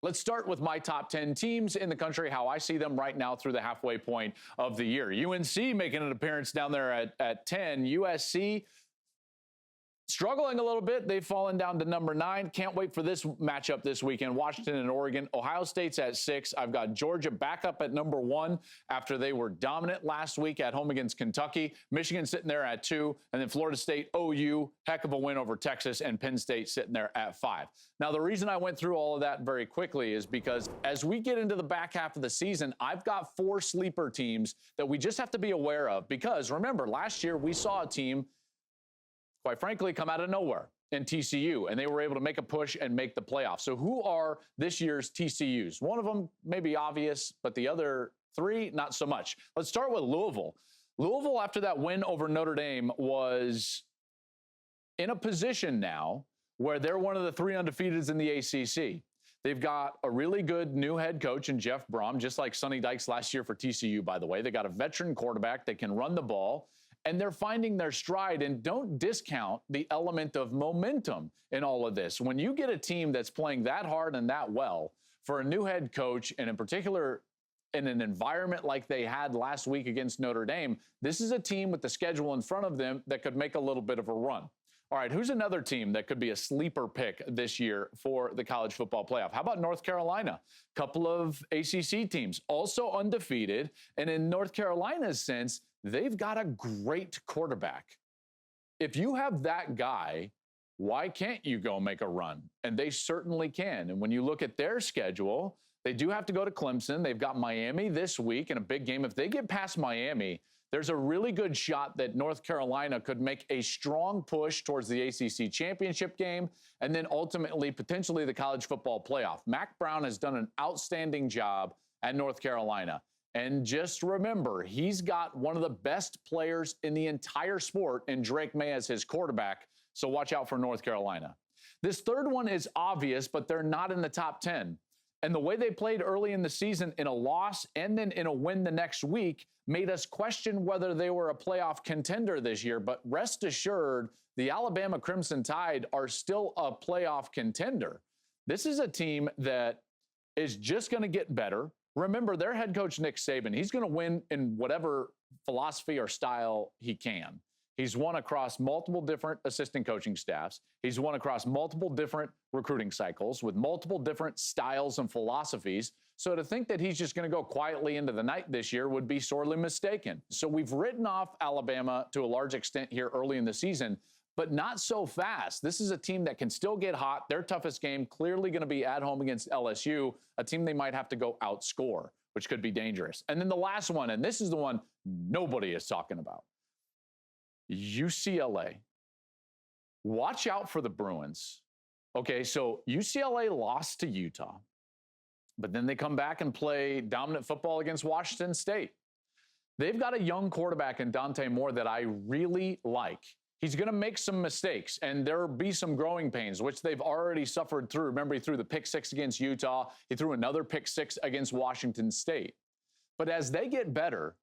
Let's start with my top 10 teams in the country, how I see them right now through the halfway point of the year. UNC making an appearance down there at 10. USC struggling a little bit. They've fallen down to number 9. Can't wait for this matchup this weekend. Washington and Oregon. Ohio State's at 6. I've got Georgia back up at number 1 after they were dominant last week at home against Kentucky. Michigan sitting there at 2. And then Florida State, OU, heck of a win over Texas, and Penn State sitting there at 5. Now, the reason I went through all of that very quickly is because as we get into the back half of the season, I've got 4 sleeper teams that we just have to be aware of. Because remember, last year we saw a team, quite frankly, come out of nowhere in TCU, and they were able to make a push and make the playoffs. So who are this year's TCUs? One of them may be obvious, but the other 3, not so much. Let's start with Louisville. Louisville, after that win over Notre Dame, was in a position now where they're one of the 3 undefeateds in the ACC. They've got a really good new head coach in Jeff Brom, just like Sonny Dykes last year for TCU, by the way. They got a veteran quarterback that can run the ball, and they're finding their stride. And don't discount the element of momentum in all of this. When you get a team that's playing that hard and that well for a new head coach, and in particular in an environment like they had last week against Notre Dame, this is a team with the schedule in front of them that could make a little bit of a run. All right, who's another team that could be a sleeper pick this year for the college football playoff? How about North Carolina? Couple of ACC teams, also undefeated. And in North Carolina's sense, they've got a great quarterback. If you have that guy, why can't you go make a run? And they certainly can. And when you look at their schedule, they do have to go to Clemson. They've got Miami this week in a big game. If they get past Miami, there's a really good shot that North Carolina could make a strong push towards the ACC championship game and then ultimately potentially the college football playoff. Mack Brown has done an outstanding job at North Carolina. And just remember, he's got one of the best players in the entire sport in Drake May as his quarterback. So watch out for North Carolina. This third one is obvious, but they're not in the top 10. And the way they played early in the season in a loss and then in a win the next week made us question whether they were a playoff contender this year. But rest assured, the Alabama Crimson Tide are still a playoff contender. This is a team that is just going to get better. Remember, their head coach, Nick Saban, he's going to win in whatever philosophy or style he can. He's won across multiple different assistant coaching staffs. He's won across multiple different recruiting cycles with multiple different styles and philosophies. So to think that he's just going to go quietly into the night this year would be sorely mistaken. So we've written off Alabama to a large extent here early in the season, but not so fast. This is a team that can still get hot. Their toughest game clearly going to be at home against LSU, a team they might have to go outscore, which could be dangerous. And then the last one, and this is the one nobody is talking about. UCLA. Watch out for the Bruins. Okay, so UCLA lost to Utah, but then they come back and play dominant football against Washington State. They've got a young quarterback in Dante Moore that I really like. He's going to make some mistakes, and there will be some growing pains, which they've already suffered through. Remember, he threw the pick 6 against Utah. He threw another pick 6 against Washington State. But as they get better,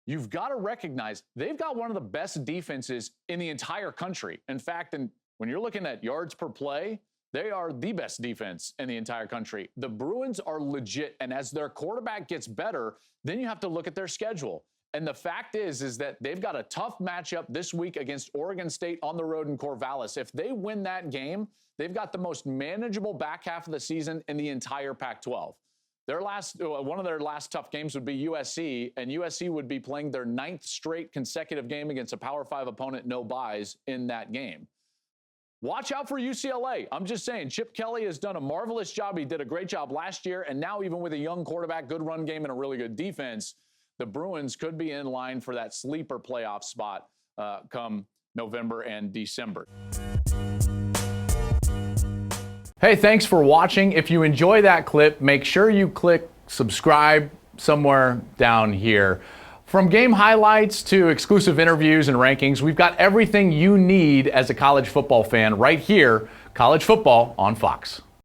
you've got to recognize they've got one of the best defenses in the entire country. In fact, when you're looking at yards per play, they are the best defense in the entire country. The Bruins are legit, and as their quarterback gets better, then you have to look at their schedule. And the fact is that they've got a tough matchup this week against Oregon State on the road in Corvallis. If they win that game, they've got the most manageable back half of the season in the entire Pac-12. One of their last tough games would be USC, and USC would be playing their 9th straight consecutive game against a Power 5 opponent, no buys in that game. Watch out for UCLA. I'm just saying, Chip Kelly has done a marvelous job. He did a great job last year, and now even with a young quarterback, good run game, and a really good defense, the Bruins could be in line for that sleeper playoff spot come November and December. Hey, thanks for watching. If you enjoy that clip, make sure you click subscribe somewhere down here. From game highlights to exclusive interviews and rankings, we've got everything you need as a college football fan right here, College Football on Fox.